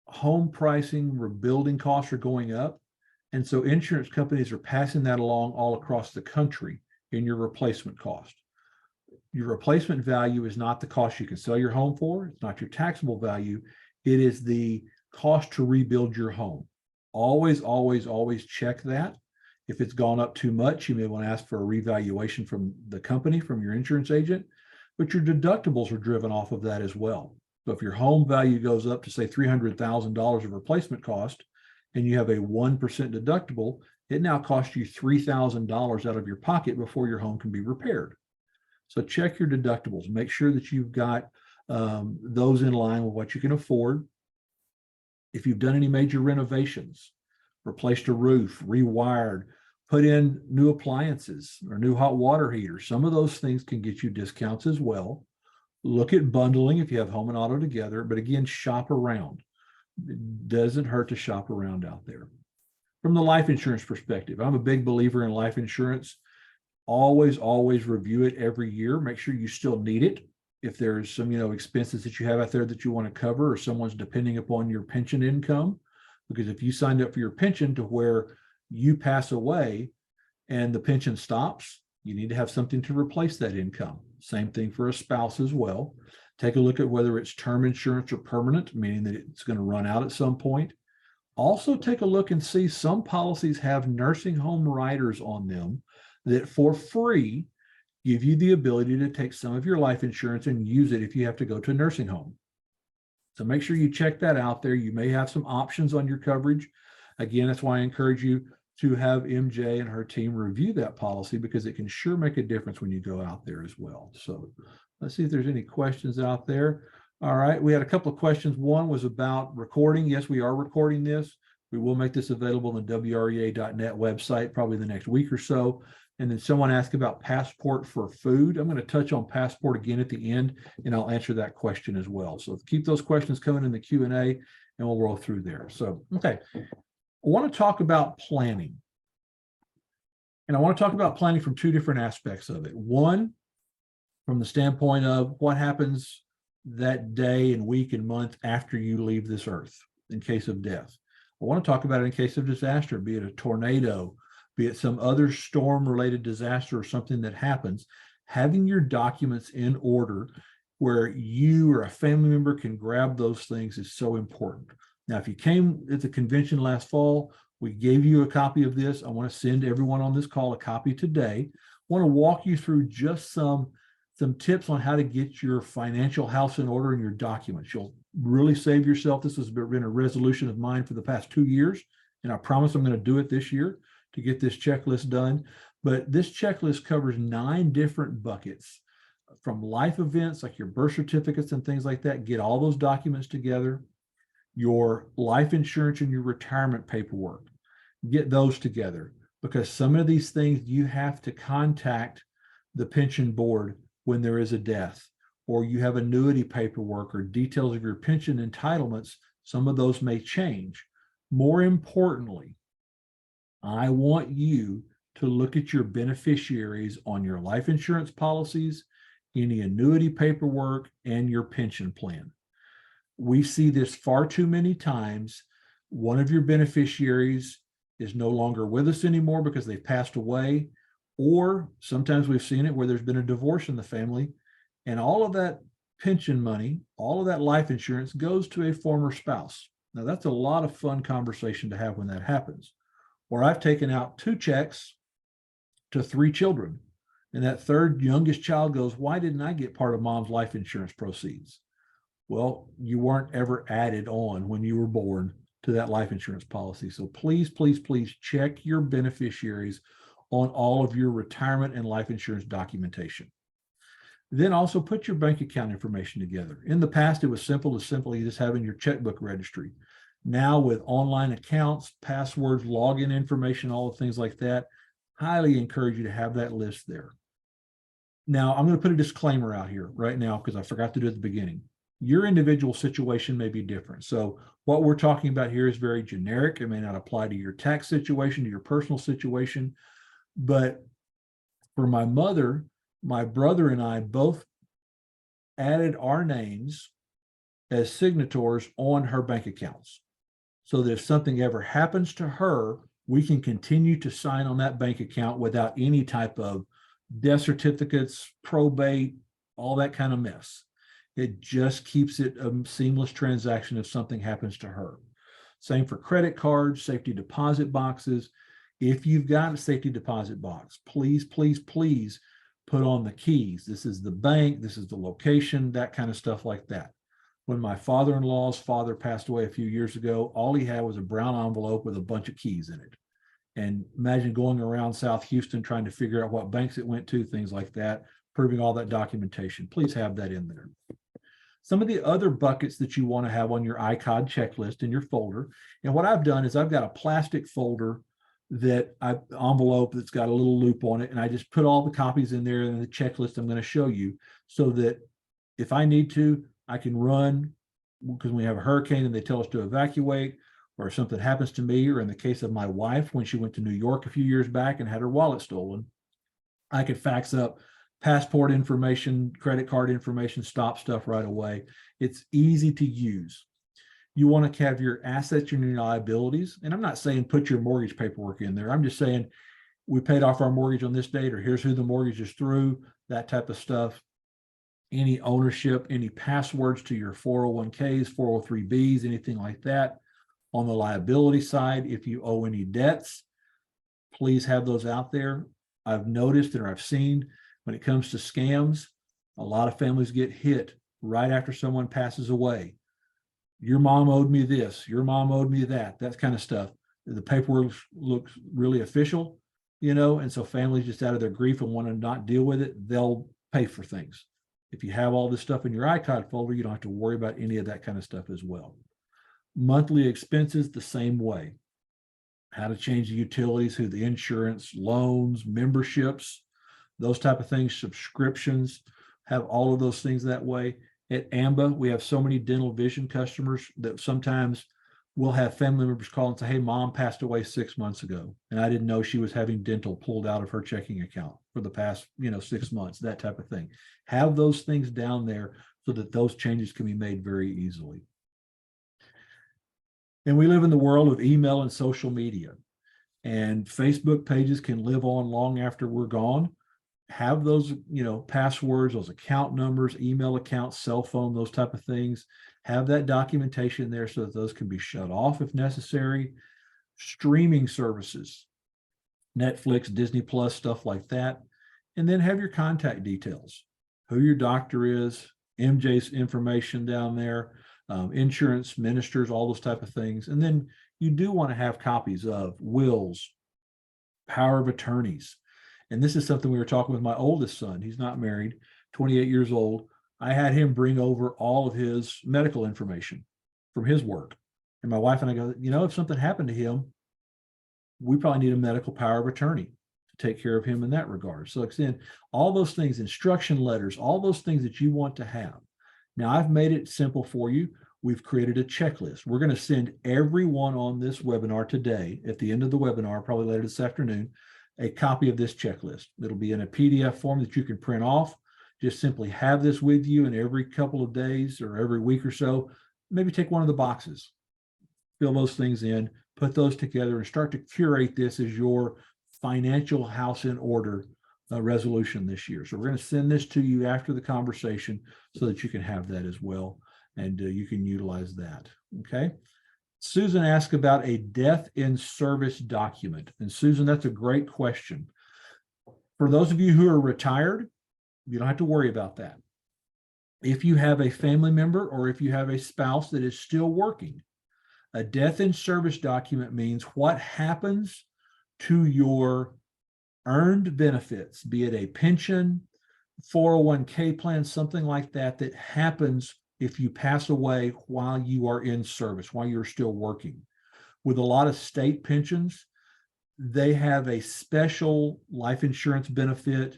home pricing, rebuilding costs are going up. And so insurance companies are passing that along all across the country. in your replacement cost. Your replacement value is not the cost you can sell your home for. It's not your taxable value. It is the cost to rebuild your home. Always, always, always check that. If it's gone up too much, you may want to ask for a revaluation from the company, from your insurance agent, but your deductibles are driven off of that as well. So if your home value goes up to say $300,000 of replacement cost, and you have a 1% deductible, it now costs you $3,000 out of your pocket before your home can be repaired. So check your deductibles. Make sure that you've got those in line with what you can afford. If you've done any major renovations, replaced a roof, rewired, put in new appliances or new hot water heaters, some of those things can get you discounts as well. Look at bundling if you have home and auto together, but again, shop around. It doesn't hurt to shop around out there. From the life insurance perspective, I'm a big believer in life insurance. Always, always review it every year. Make sure you still need it. If there's some, expenses that you have out there that you want to cover, or someone's depending upon your pension income, because if you signed up for your pension to where you pass away and the pension stops, you need to have something to replace that income. Same thing for a spouse as well. Take a look at whether it's term insurance or permanent, meaning that it's going to run out at some point. Also take a look and see some policies have nursing home riders on them that for free give you the ability to take some of your life insurance and use it if you have to go to a nursing home. So make sure you check that out there. You may have some options on your coverage. Again, that's why I encourage you to have MJ and her team review that policy, because it can sure make a difference when you go out there as well. So let's see if there's any questions out there. All right, we had a couple of questions. One was about recording. Yes, we are recording this. We will make this available on the WREA.net website probably the next week or so. And then someone asked about Passport for food. I'm going to touch on Passport again at the end, and I'll answer that question as well. So keep those questions coming in the Q&A, and we'll roll through there. So, okay. I want to talk about planning. And I want to talk about planning from two different aspects of it. One, from the standpoint of what happens that day and week and month after you leave this earth in case of death. I want to talk about it in case of disaster, be it a tornado, be it some other storm-related disaster or something that happens. Having your documents in order where you or a family member can grab those things is so important. Now, if you came at the convention last fall, we gave you a copy of this. I want to send everyone on this call a copy today. I want to walk you through just some tips on how to get your financial house in order and your documents. You'll really save yourself. This has been a resolution of mine for the past 2 years, and I promise I'm going to do it this year to get this checklist done. But this checklist covers 9 different buckets, from life events like your birth certificates and things like that. Get all those documents together. Your life insurance and your retirement paperwork, get those together, because some of these things you have to contact the pension board when there is a death, or you have annuity paperwork or details of your pension entitlements. Some of those may change. More importantly, I want you to look at your beneficiaries on your life insurance policies, any annuity paperwork, and your pension plan. We see this far too many times. One of your beneficiaries is no longer with us anymore because they've passed away, or sometimes we've seen it where there's been a divorce in the family, and all of that pension money, all of that life insurance goes to a former spouse. Now, that's a lot of fun conversation to have when that happens. Or I've taken out 2 checks to 3 children, and that third youngest child goes, "Why didn't I get part of mom's life insurance proceeds?" Well, you weren't ever added on when you were born to that life insurance policy. So please, please, please check your beneficiaries on all of your retirement and life insurance documentation. Then also put your bank account information together. In the past, it was simple as simply just having your checkbook registry. Now with online accounts, passwords, login information, all the things like that, highly encourage you to have that list there. Now, I'm going to put a disclaimer out here right now because I forgot to do it at the beginning. Your individual situation may be different. So what we're talking about here is very generic. It may not apply to your tax situation, to your personal situation. But for my mother, my brother and I both added our names as signatories on her bank accounts, so that if something ever happens to her, we can continue to sign on that bank account without any type of death certificates, probate, all that kind of mess. It just keeps it a seamless transaction if something happens to her. Same for credit cards, safety deposit boxes. If you've got a safety deposit box, please, please, please put on the keys. This is the bank, this is the location, that kind of stuff like that. When my father-in-law's father passed away a few years ago, all he had was a brown envelope with a bunch of keys in it. And imagine going around South Houston trying to figure out what banks it went to, things like that, proving all that documentation. Please have that in there. Some of the other buckets that you want to have on your ICOD checklist in your folder. And what I've done is I've got a plastic folder that envelope that's got a little loop on it. And I just put all the copies in there and the checklist I'm going to show you so that if I need to, I can run, because we have a hurricane and they tell us to evacuate, or if something happens to me, or in the case of my wife, when she went to New York a few years back and had her wallet stolen, I could fax up passport information, credit card information, stop stuff right away. It's easy to use. You want to have your assets and your liabilities. And I'm not saying put your mortgage paperwork in there. I'm just saying we paid off our mortgage on this date, or here's who the mortgage is through, that type of stuff. Any ownership, any passwords to your 401ks, 403bs, anything like that. On the liability side, if you owe any debts, please have those out there. I've noticed or I've seen when it comes to scams, a lot of families get hit right after someone passes away. Your mom owed me this, your mom owed me that kind of stuff. The paperwork looks really official, and so families just out of their grief and want to not deal with it, they'll pay for things. If you have all this stuff in your ICOD folder, you don't have to worry about any of that kind of stuff as well. Monthly expenses, the same way. How to change the utilities, who the insurance, loans, memberships, those type of things, subscriptions, have all of those things that way. At AMBA, we have so many dental vision customers that sometimes we'll have family members call and say, hey, mom passed away 6 months ago, and I didn't know she was having dental pulled out of her checking account for the past 6 months, that type of thing. Have those things down there so that those changes can be made very easily. And we live in the world of email and social media, and Facebook pages can live on long after we're gone. Have those, passwords, those account numbers, email accounts, cell phone, those type of things. Have that documentation there so that those can be shut off if necessary. Streaming services, Netflix, Disney Plus, stuff like that. And then have your contact details, who your doctor is, MJ's information down there, insurance, ministers, all those type of things. And then you do want to have copies of wills, power of attorneys. And this is something we were talking with my oldest son. He's not married, 28 years old. I had him bring over all of his medical information from his work. And my wife and I go, if something happened to him, we probably need a medical power of attorney to take care of him in that regard. So again, all those things, instruction letters, all those things that you want to have. Now, I've made it simple for you. We've created a checklist. We're going to send everyone on this webinar today, at the end of the webinar, probably later this afternoon, a copy of this checklist. It'll be in a PDF form that you can print off. Just simply have this with you, and every couple of days or every week or so, maybe take one of the boxes, fill those things in, put those together, and start to curate this as your financial house in order resolution this year. So we're going to send this to you after the conversation so that you can have that as well, and you can utilize that. Okay. Susan asked about a death in service document. And Susan, that's a great question. For those of you who are retired, you don't have to worry about that. If you have a family member or if you have a spouse that is still working, a death in service document means what happens to your earned benefits, be it a pension, 401k plan, something like that, that happens if you pass away while you are in service, while you're still working. With a lot of state pensions, they have a special life insurance benefit.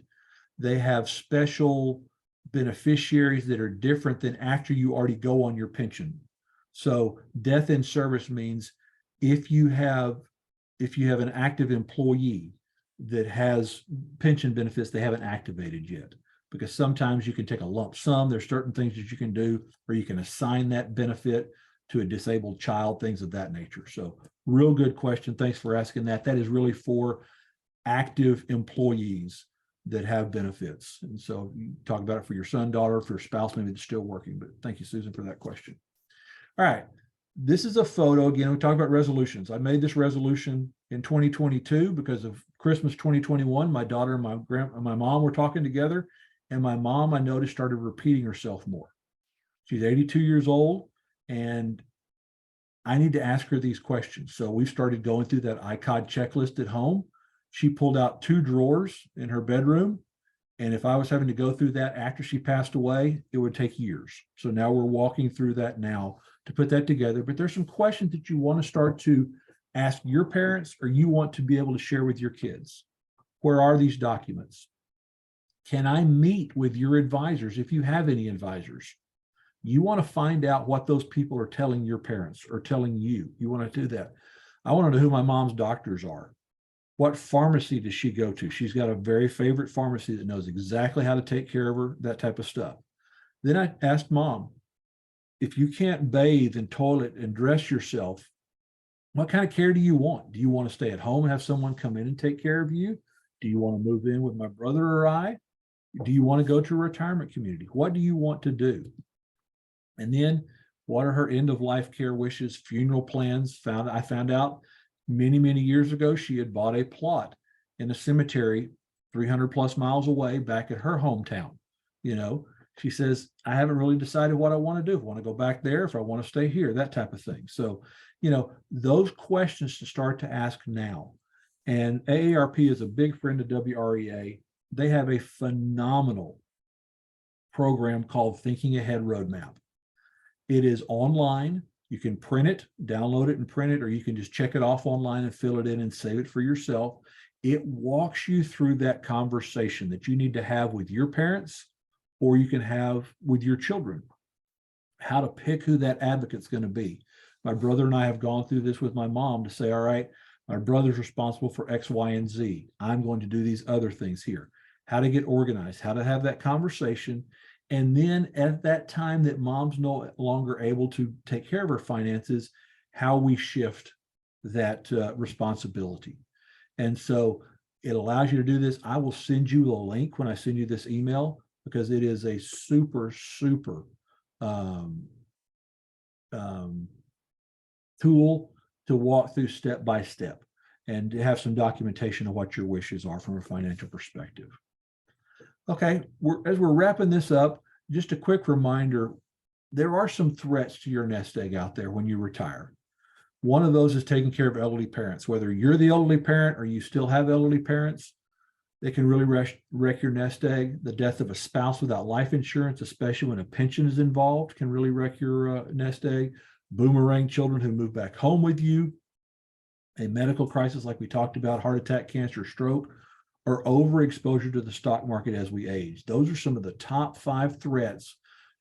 They have special beneficiaries that are different than after you already go on your pension. So death in service means if you have an active employee that has pension benefits they haven't activated yet, because sometimes you can take a lump sum. There's certain things that you can do, or you can assign that benefit to a disabled child, things of that nature. So real good question. Thanks for asking that. That is really for active employees that have benefits. And so you talk about it for your son, daughter, for your spouse, maybe that's still working. But thank you, Susan, for that question. All right. This is a photo. Again, we talk about resolutions. I made this resolution in 2022 because of Christmas 2021. My daughter and my mom were talking together, and my mom, I noticed, started repeating herself more. She's 82 years old, and I need to ask her these questions. So we started going through that ICOD checklist at home. She pulled out 2 drawers in her bedroom. And if I was having to go through that after she passed away, it would take years. So now we're walking through that now to put that together. But there's some questions that you want to start to ask your parents, or you want to be able to share with your kids. Where are these documents? Can I meet with your advisors if you have any advisors? You want to find out what those people are telling your parents or telling you. You want to do that. I want to know who my mom's doctors are. What pharmacy does she go to? She's got a very favorite pharmacy that knows exactly how to take care of her, that type of stuff. Then I asked Mom, if you can't bathe and toilet and dress yourself, what kind of care do you want? Do you want to stay at home and have someone come in and take care of you? Do you want to move in with my brother or I? Do you want to go to a retirement community? What do you want to do? And then what are her end of life care wishes, funeral plans? I found out many, many years ago, she had bought a plot in a cemetery 300 plus miles away back at her hometown. You know, she says, I haven't really decided what I want to do. If I want to go back there, if I want to stay here, that type of thing. So, you know, those questions to start to ask now. And AARP is a big friend of WREA. They have a phenomenal program called Thinking Ahead Roadmap. It is online. You can print it, download it and print it, or you can just check it off online and fill it in and save it for yourself. It walks you through that conversation that you need to have with your parents, or you can have with your children, how to pick who that advocate's going to be. My brother and I have gone through this with my mom to say, all right, my brother's responsible for X, Y, and Z. I'm going to do these other things here. How to get organized, how to have that conversation. And then at that time that mom's no longer able to take care of her finances, how we shift that responsibility. And so it allows you to do this. I will send you the link when I send you this email, because it is a super, super tool to walk through step by step and to have some documentation of what your wishes are from a financial perspective. Okay, as we're wrapping this up, just a quick reminder, there are some threats to your nest egg out there when you retire. One of those is taking care of elderly parents. Whether you're the elderly parent or you still have elderly parents, they can really wreck your nest egg. The death of a spouse without life insurance, especially when a pension is involved, can really wreck your nest egg. Boomerang children who move back home with you, a medical crisis like we talked about, heart attack, cancer, stroke, or overexposure to the stock market as we age. Those are some of the top 5 threats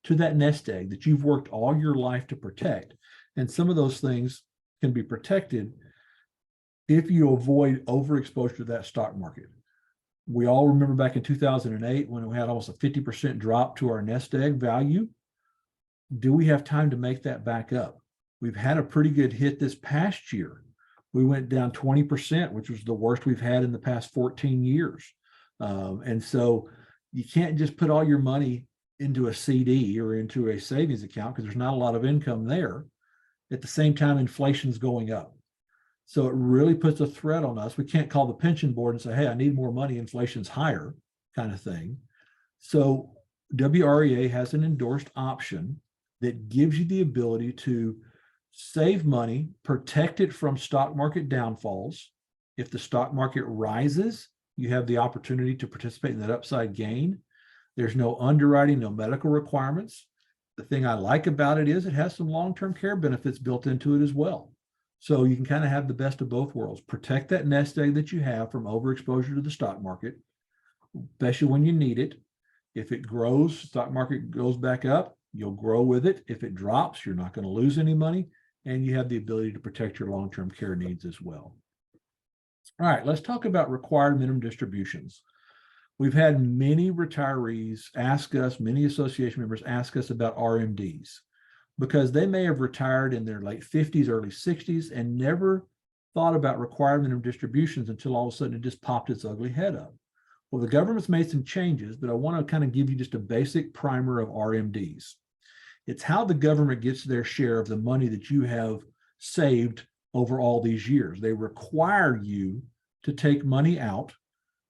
to that nest egg that you've worked all your life to protect. And some of those things can be protected if you avoid overexposure to that stock market. We all remember back in 2008 when we had almost a 50% drop to our nest egg value. Do we have time to make that back up? We've had a pretty good hit this past year. We went down 20%, which was the worst we've had in the past 14 years. And so you can't just put all your money into a CD or into a savings account because there's not a lot of income there. At the same time, inflation's going up. So it really puts a threat on us. We can't call the pension board and say, hey, I need more money, inflation's higher, kind of thing. So WREA has an endorsed option that gives you the ability to save money, protect it from stock market downfalls. If the stock market rises, you have the opportunity to participate in that upside gain. There's no underwriting, no medical requirements. The thing I like about it is it has some long-term care benefits built into it as well. So you can kind of have the best of both worlds. Protect that nest egg that you have from overexposure to the stock market, especially when you need it. If it grows, stock market goes back up, you'll grow with it. If it drops, you're not going to lose any money, and you have the ability to protect your long-term care needs as well. All right, let's talk about required minimum distributions. We've had many retirees ask us, many association members ask us about RMDs, because they may have retired in their late 50s, early 60s, and never thought about required minimum distributions until all of a sudden it just popped its ugly head up. Well, the government's made some changes, but I want to kind of give you just a basic primer of RMDs. It's how the government gets their share of the money that you have saved over all these years. They require you to take money out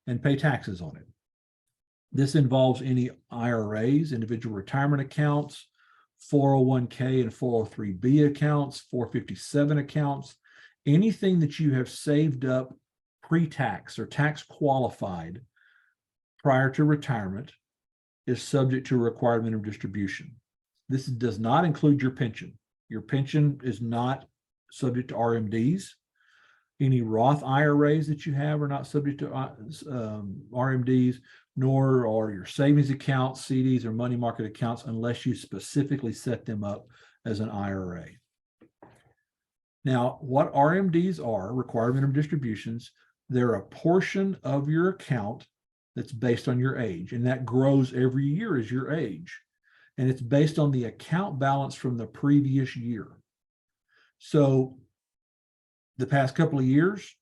and pay taxes on it. This involves any IRAs, individual retirement accounts, 401k and 403b accounts, 457 accounts, anything that you have saved up pre-tax or tax qualified prior to retirement is subject to a required minimum distribution. This does not include your pension. Your pension is not subject to RMDs. Any Roth IRAs that you have are not subject to RMDs, nor are your savings accounts, CDs, or money market accounts unless you specifically set them up as an IRA. Now, what RMDs are, required minimum distributions, they're a portion of your account that's based on your age, and that grows every year as your age. And it's based on the account balance from the previous year. So the past couple of years,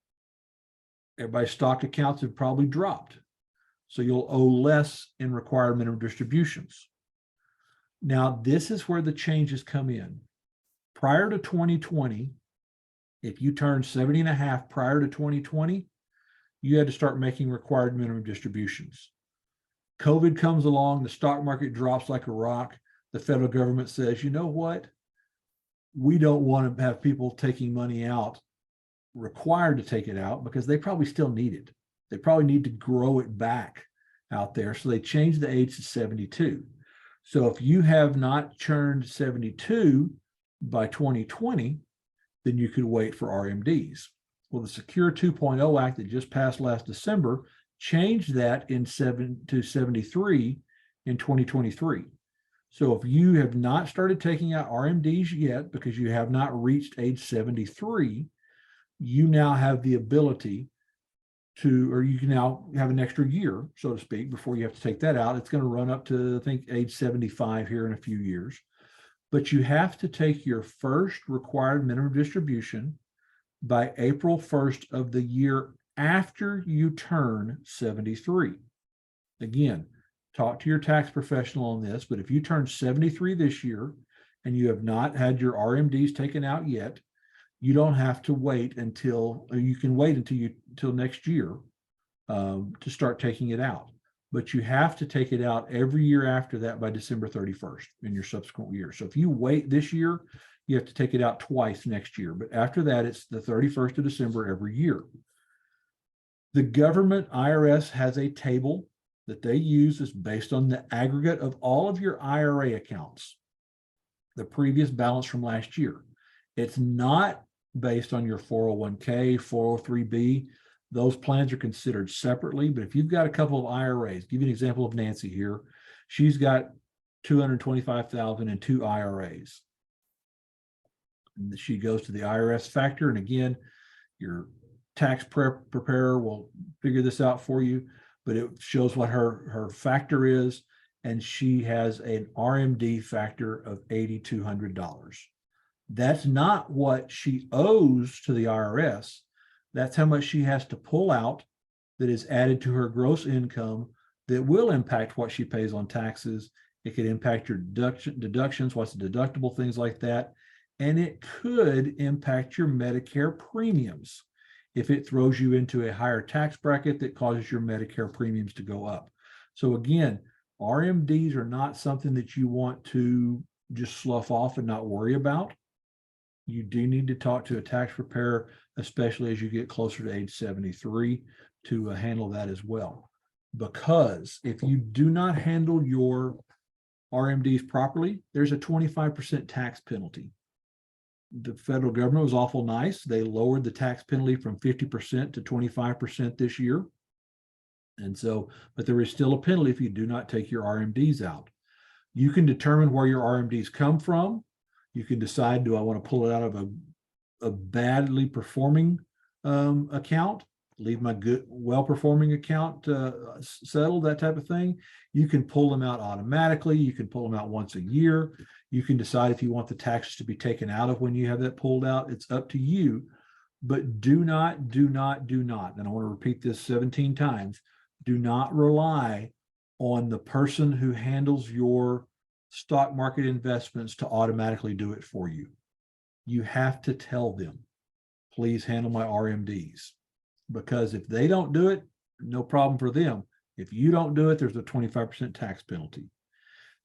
everybody's stock accounts have probably dropped. So you'll owe less in required minimum distributions. Now, this is where the changes come in. Prior to 2020, if you turned 70 and a half prior to 2020, you had to start making required minimum distributions. COVID comes along, the stock market drops like a rock. The federal government says, you know what? We don't want to have people taking money out, required to take it out, because they probably still need it. They probably need to grow it back out there. So they changed the age to 72. So if you have not turned 72 by 2020, then you could wait for RMDs. Well, the Secure 2.0 Act that just passed last December changed that to 73 in 2023. So if you have not started taking out RMDs yet because you have not reached age 73, you now have the ability to, or you can now have an extra year, so to speak, before you have to take that out. It's going to run up to, I think, age 75 here in a few years. But you have to take your first required minimum distribution by April 1st of the year after you turn 73. Again, talk to your tax professional on this, but if you turn 73 this year and you have not had your RMDs taken out yet, you don't have to wait until, or you can wait until next year to start taking it out. But you have to take it out every year after that by December 31st in your subsequent year. So if you wait this year, you have to take it out twice next year. But after that, it's the 31st of December every year. The government, IRS, has a table that they use that's based on the aggregate of all of your IRA accounts, the previous balance from last year. It's not based on your 401k, 403b. Those plans are considered separately. But if you've got a couple of IRAs, give you an example of Nancy here. She's got $225,000 in 2 IRAs. And she goes to the IRS factor. And again, your tax preparer will figure this out for you, but it shows what her factor is. And she has an RMD factor of $8,200. That's not what she owes to the IRS. That's how much she has to pull out that is added to her gross income that will impact what she pays on taxes. It could impact your deductions, what's the deductible, things like that. And it could impact your Medicare premiums if it throws you into a higher tax bracket that causes your Medicare premiums to go up. So again, RMDs are not something that you want to just slough off and not worry about. You do need to talk to a tax preparer, especially as you get closer to age 73, to handle that as well. Because if you do not handle your RMDs properly, there's a 25% tax penalty. The federal government was awful nice. They lowered the tax penalty from 50% to 25% this year. And so, but there is still a penalty if you do not take your RMDs out. You can determine where your RMDs come from. You can decide, do I want to pull it out of a badly performing account, leave my good, well-performing account settled, that type of thing. You can pull them out automatically. You can pull them out once a year. You can decide if you want the taxes to be taken out of when you have that pulled out. It's up to you. But do not, and I want to repeat this 17 times, Do not rely on the person who handles your stock market investments to automatically do it for you. You have to tell them, please handle my RMDs. Because if they don't do it, no problem for them. If you don't do it, there's a 25% tax penalty.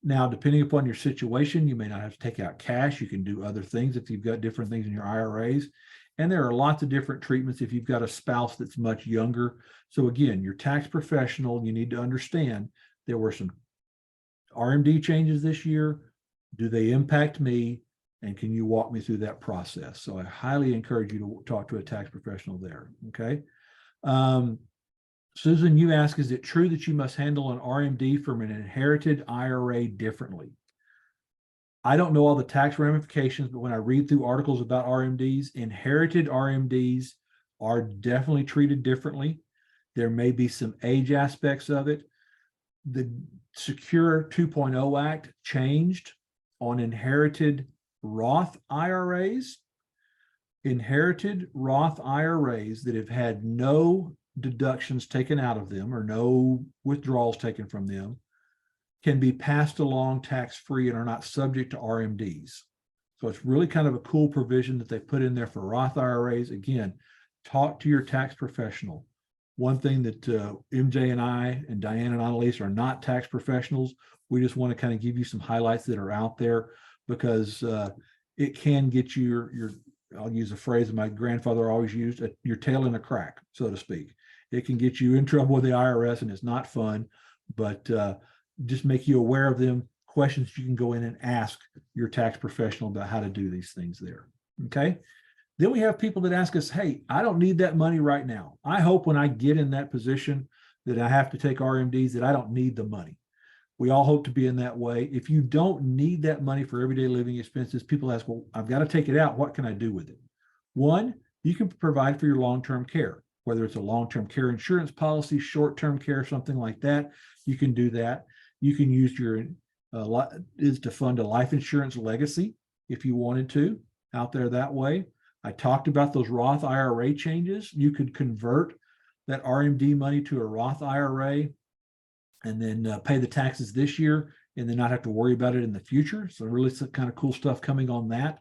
Now, depending upon your situation, you may not have to take out cash. You can do other things if you've got different things in your IRAs. And there are lots of different treatments if you've got a spouse that's much younger. So again, your tax professional, you need to understand there were some RMD changes this year. Do they impact me? And can you walk me through that process? So I highly encourage you to talk to a tax professional there. Okay. Susan, you ask, is it true that you must handle an RMD from an inherited IRA differently? I don't know all the tax ramifications, but when I read through articles about RMDs, inherited RMDs are definitely treated differently. There may be some age aspects of it. The Secure 2.0 Act changed on inherited Roth IRAs. Inherited Roth IRAs that have had no deductions taken out of them or no withdrawals taken from them can be passed along tax-free and are not subject to RMDs. So it's really kind of a cool provision that they put in there for Roth IRAs. Again, talk to your tax professional. One thing that MJ and I and Diane and Annalise are not tax professionals. We just want to kind of give you some highlights that are out there because it can get you your I'll use a phrase that my grandfather always used, your tail in a crack, so to speak. It can get you in trouble with the IRS and it's not fun, but just make you aware of them, questions you can go in and ask your tax professional about how to do these things there. Okay. Then we have people that ask us, hey, I don't need that money right now. I hope when I get in that position that I have to take RMDs that I don't need the money. We all hope to be in that way. If you don't need that money for everyday living expenses, people ask, well, I've got to take it out. What can I do with it? One, you can provide for your long-term care, whether it's a long-term care insurance policy, short-term care, something like that. You can do that. You can use your is to fund a life insurance legacy if you wanted to out there that way. I talked about those Roth IRA changes. You could convert that RMD money to a Roth IRA and then pay the taxes this year and then not have to worry about it in the future. So really some kind of cool stuff coming on that.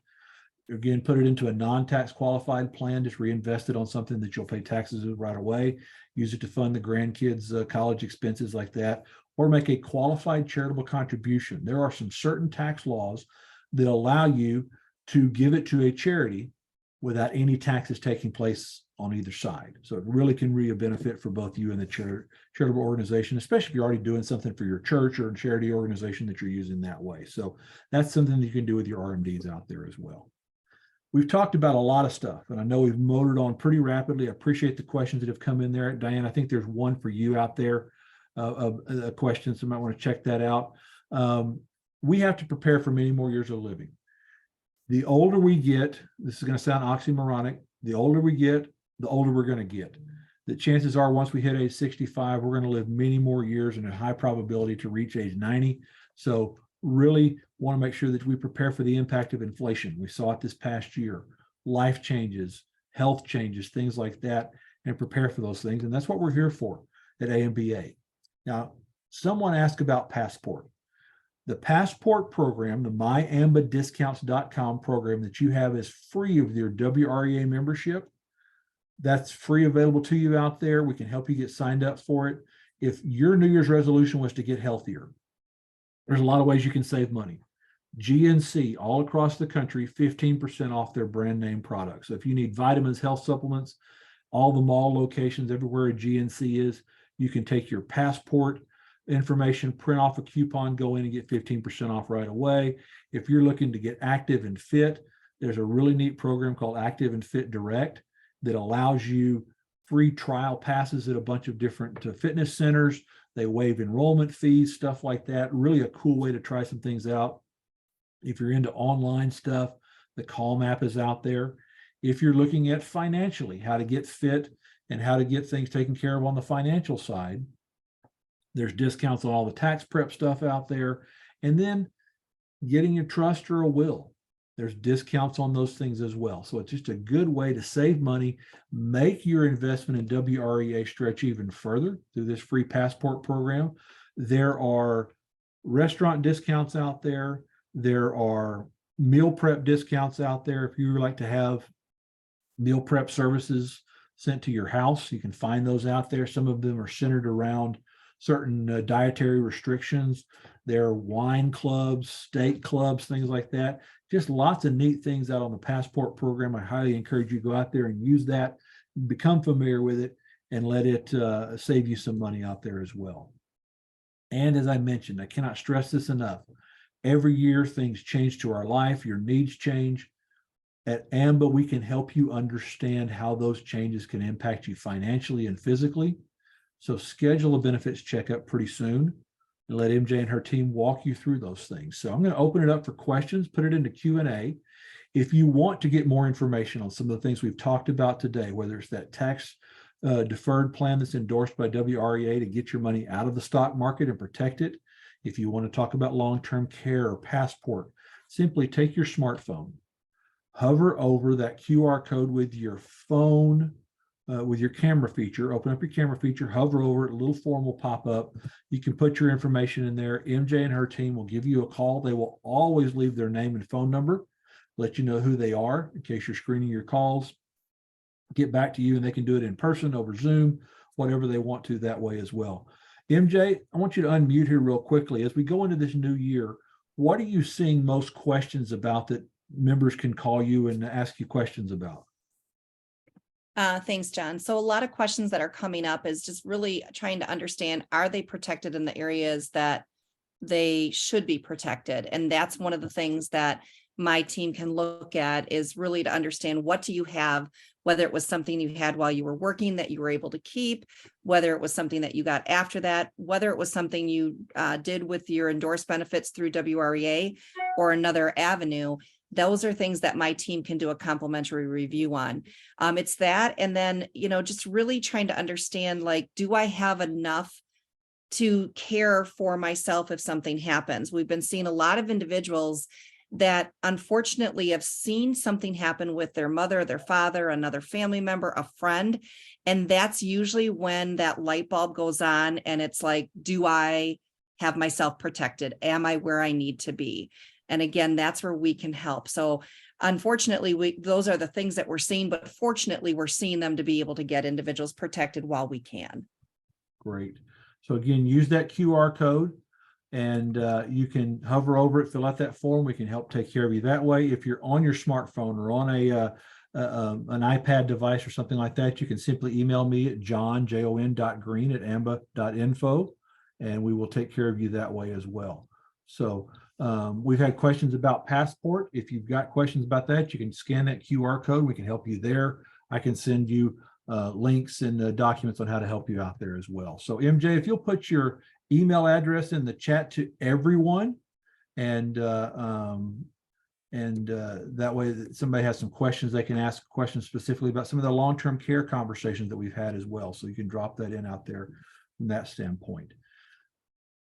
Again, put it into a non-tax qualified plan, just reinvest it on something that you'll pay taxes right away. Use it to fund the grandkids' college expenses like that, or make a qualified charitable contribution. There are some certain tax laws that allow you to give it to a charity without any taxes taking place on either side. So it really can be a benefit for both you and the charitable organization, especially if you're already doing something for your church or a charity organization that you're using that way. So that's something that you can do with your RMDs out there as well. We've talked about a lot of stuff, and I know we've motored on pretty rapidly. I appreciate the questions that have come in there. Diane, I think there's one for you out there, a question, so you might want to check that out. We have to prepare for many more years of living. The older we get, this is going to sound oxymoronic, the older we get, the older we're going to get. The chances are once we hit age 65, we're going to live many more years and a high probability to reach age 90. So really want to make sure that we prepare for the impact of inflation. We saw it this past year, life changes, health changes, things like that, and prepare for those things. And that's what we're here for at AMBA. Now, someone asked about Passport. The Passport program, the myambadiscounts.com program that you have is free of your WREA membership. That's free, available to you out there. We can help you get signed up for it. If your New Year's resolution was to get healthier, there's a lot of ways you can save money. GNC all across the country, 15% off their brand name products. So if you need vitamins, health supplements, all the mall locations, everywhere a GNC is, you can take your Passport information, print off a coupon, go in and get 15% off right away. If you're looking to get active and fit, there's a really neat program called Active and Fit Direct that allows you free trial passes at a bunch of different fitness centers. They waive enrollment fees, stuff like that. Really a cool way to try some things out. If you're into online stuff, the Calm app is out there. If you're looking at financially, how to get fit and how to get things taken care of on the financial side, there's discounts on all the tax prep stuff out there. And then getting a trust or a will. There's discounts on those things as well. So it's just a good way to save money, make your investment in WREA stretch even further through this free passport program. There are restaurant discounts out there. There are meal prep discounts out there. If you like to have meal prep services sent to your house, you can find those out there. Some of them are centered around certain dietary restrictions. There are wine clubs, steak clubs, things like that. Just lots of neat things out on the passport program. I highly encourage you to go out there and use that, become familiar with it, and let it save you some money out there as well. And as I mentioned, I cannot stress this enough. Every year things change to our life, your needs change. At AMBA, we can help you understand how those changes can impact you financially and physically. So schedule a benefits checkup pretty soon and let MJ and her team walk you through those things. So I'm going to open it up for questions, put it into Q&A. If you want to get more information on some of the things we've talked about today, whether it's that tax deferred plan that's endorsed by WREA to get your money out of the stock market and protect it, if you want to talk about long-term care or passport, simply take your smartphone, hover over that QR code with your phone, with your camera feature, open up your camera feature, hover over it, a little form will pop up. You can put your information in there. MJ and her team will give you a call. They will always leave their name and phone number, let you know who they are in case you're screening your calls, get back to you, and they can do it in person, over Zoom, whatever they want to that way as well. MJ, I want you to unmute here real quickly. As we go into this new year, what are you seeing most questions about that members can call you and ask you questions about? Thanks, John. So a lot of questions that are coming up is just really trying to understand, are they protected in the areas that they should be protected? And that's one of the things that my team can look at, is really to understand, what do you have, whether it was something you had while you were working that you were able to keep, whether it was something that you got after that, whether it was something you did with your endorsed benefits through WREA or another avenue. Those are things that my team can do a complimentary review on. It's that, and then, just really trying to understand, like, do I have enough to care for myself if something happens? We've been seeing a lot of individuals that unfortunately have seen something happen with their mother, their father, another family member, a friend. And that's usually when that light bulb goes on, and it's like, do I have myself protected? Am I where I need to be? And again, that's where we can help. So unfortunately, those are the things that we're seeing, but fortunately, we're seeing them to be able to get individuals protected while we can. Great. So again, use that QR code, and you can hover over it, fill out that form. We can help take care of you that way. If you're on your smartphone or on an iPad device or something like that, you can simply email me at john.green@amba.info, and we will take care of you that way as well. So we've had questions about passport. If you've got questions about that, you can scan that QR code. We can help you there. I can send you links and documents on how to help you out there as well. So MJ, if you'll put your email address in the chat to everyone, and that way that somebody has some questions, they can ask questions specifically about some of the long-term care conversations that we've had as well. So you can drop that in out there from that standpoint.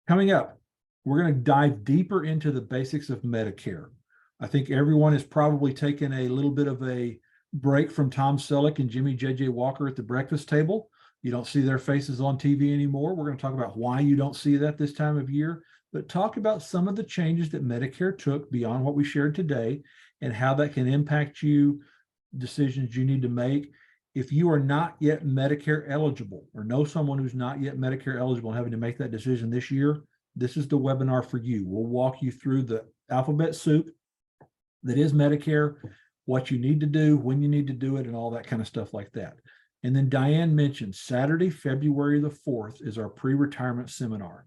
Coming up, we're going to dive deeper into the basics of Medicare. I think everyone has probably taken a little bit of a break from Tom Selleck and Jimmy J.J. Walker at the breakfast table. You don't see their faces on TV anymore. We're going to talk about why you don't see that this time of year, but talk about some of the changes that Medicare took beyond what we shared today and how that can impact you, decisions you need to make. If you are not yet Medicare eligible, or know someone who's not yet Medicare eligible and having to make that decision this year, this is the webinar for you. We'll walk you through the alphabet soup that is Medicare, what you need to do, when you need to do it, and all that kind of stuff like that. And then Diane mentioned Saturday, February the 4th is our pre-retirement seminar.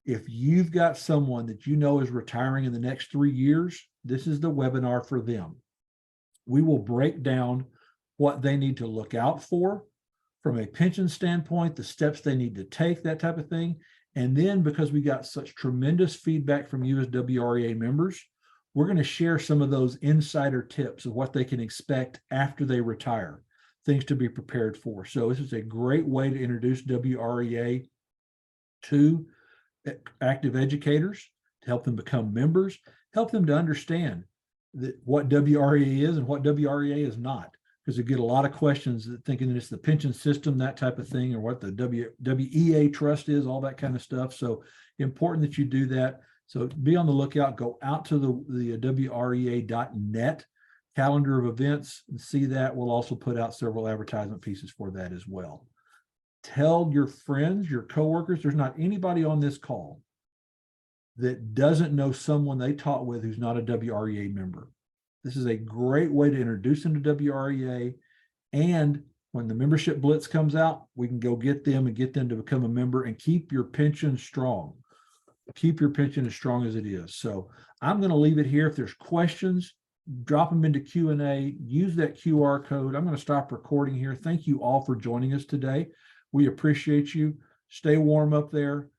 If you've got someone that you know is retiring in the next 3 years, this is the webinar for them. We will break down what they need to look out for from a pension standpoint, the steps they need to take, that type of thing. And then, because we got such tremendous feedback from you as WREA members, we're going to share some of those insider tips of what they can expect after they retire, things to be prepared for. So this is a great way to introduce WREA to active educators, to help them become members, help them to understand what WREA is and what WREA is not, because you get a lot of questions that thinking that it's the pension system, that type of thing, or what the WEA trust is, all that kind of stuff. So important that you do that. So be on the lookout, go out to the WREA.net calendar of events and see that. We'll also put out several advertisement pieces for that as well. Tell your friends, your coworkers, there's not anybody on this call that doesn't know someone they taught with who's not a WREA member. This is a great way to introduce them to WREA. And when the membership blitz comes out, we can go get them and get them to become a member and keep your pension strong. Keep your pension as strong as it is. So I'm going to leave it here. If there's questions, drop them into Q&A, use that QR code. I'm going to stop recording here. Thank you all for joining us today. We appreciate you. Stay warm up there.